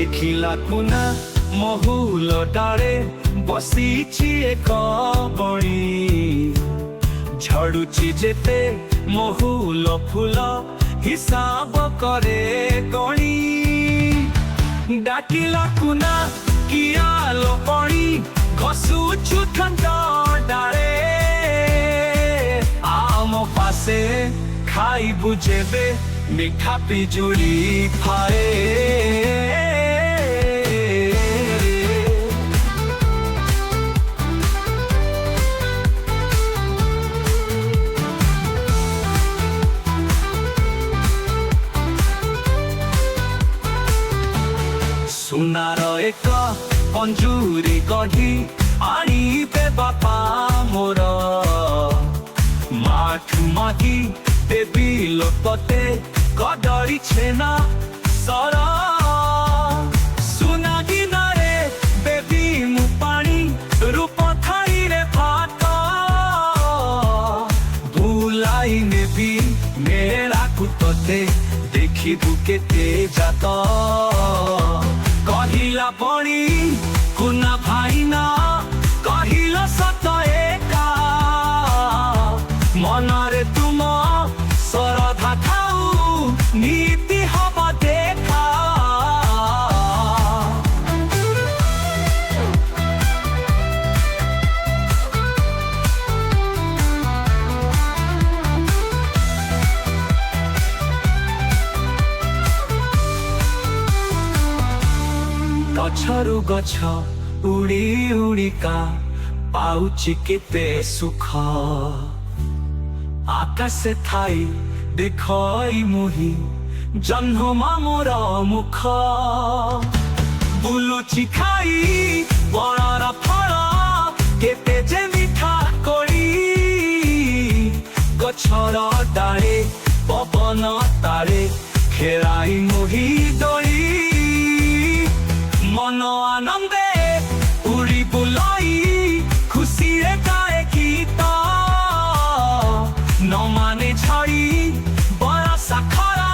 ଦେଖିଲା କୁନା ମହୁଲ ଡାଳେ ବସିଛି ଏକ ବଣି ଝଡୁଛି ଯେତେ ମହୁଲ ଫୁଲ ହିସାବ କରେ ଗଣି ଡାକିଲା କୁନା କିଆଲୋ ବଣି ଘସୁଛୁ ଥଣ୍ଟ ଡାଳେ ଆମ ପାଶେ ଖାଇବୁ ଯେବେ ମିଠା ପିଜୁଳି ଖାଏ ସୁନାର ଏକ ପଞ୍ଜୁରୀ ଗଢ଼ି ଆଣିବେ ବାପା ମୋର ମାଠୁ ମାଗି ଦେବି ଲୋତତେ କଦଳୀ ଛେନା ସର ସୁନା ଗିନାରେ ଦେବି ମୁଁ ପାଣି ରୂପ ଥାଳିରେ ଭାତ ବୁଲାଇ ନେବି ମେଳାକୁ ତତେ ଦେଖିବୁ କେତେ ଜାତ କହିଲା ବଣି କୁନା ଭାଇନା କହିଲ ସତ ଏକା ମନରେ ତୁମ ଶରଧା ଥାଉ ନୀତି ହବ ଦେଖା ଗଛରୁ ଗଛ ଉଡ଼ି ଉଡ଼ିକା ପାଉଛି କେତେ ସୁଖ ଆକାଶେ ଥାଇ ଦେଖଇ ମୁହିଁ ଜହ୍ନ ମାମୁର ମୁଖ ବୁଲୁଛି ଖାଇ ବଣର ଫଳ କେତେ ଯେ ମିଠା କୋଳି ଗଛର ଡାଳେ ପବନ ତାଳେ ଖେଳାଇ ମୁହିଁ ଦୋଳି ମନ ଆନନ୍ଦେ ଉଡ଼ି ବୁଲାଇ ଖୁସିରେ ଗାଏ ଗୀତ ନ ମାନେ ଛାଇ ବରଷା ଖରା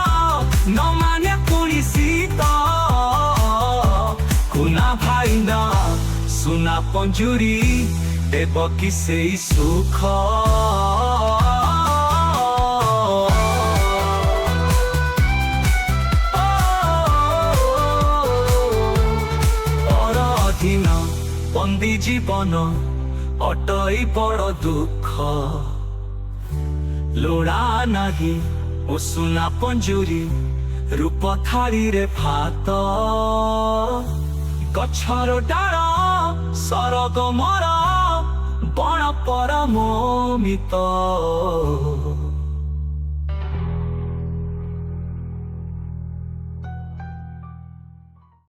ନ ମାନେ ପୁଣି ଶୀତ କୁନା ଭାଇନା ସୁନା ପଞ୍ଜୁରୀ ଦେବ କି ସେଇ ସୁଖ ବନ୍ଦୀ ଜୀବନ ଅଟଇ ବଡ଼ ଦୁଃଖ ଲୋଡ଼ା ନାହିଁ ଓ ସୁନା ପଞ୍ଜୁରୀ ରୂପ ଥାଳିରେ ଭାତ ଗଛର ଡାଳ ସରଗ ମର ବଣ ପରମ ମିତ।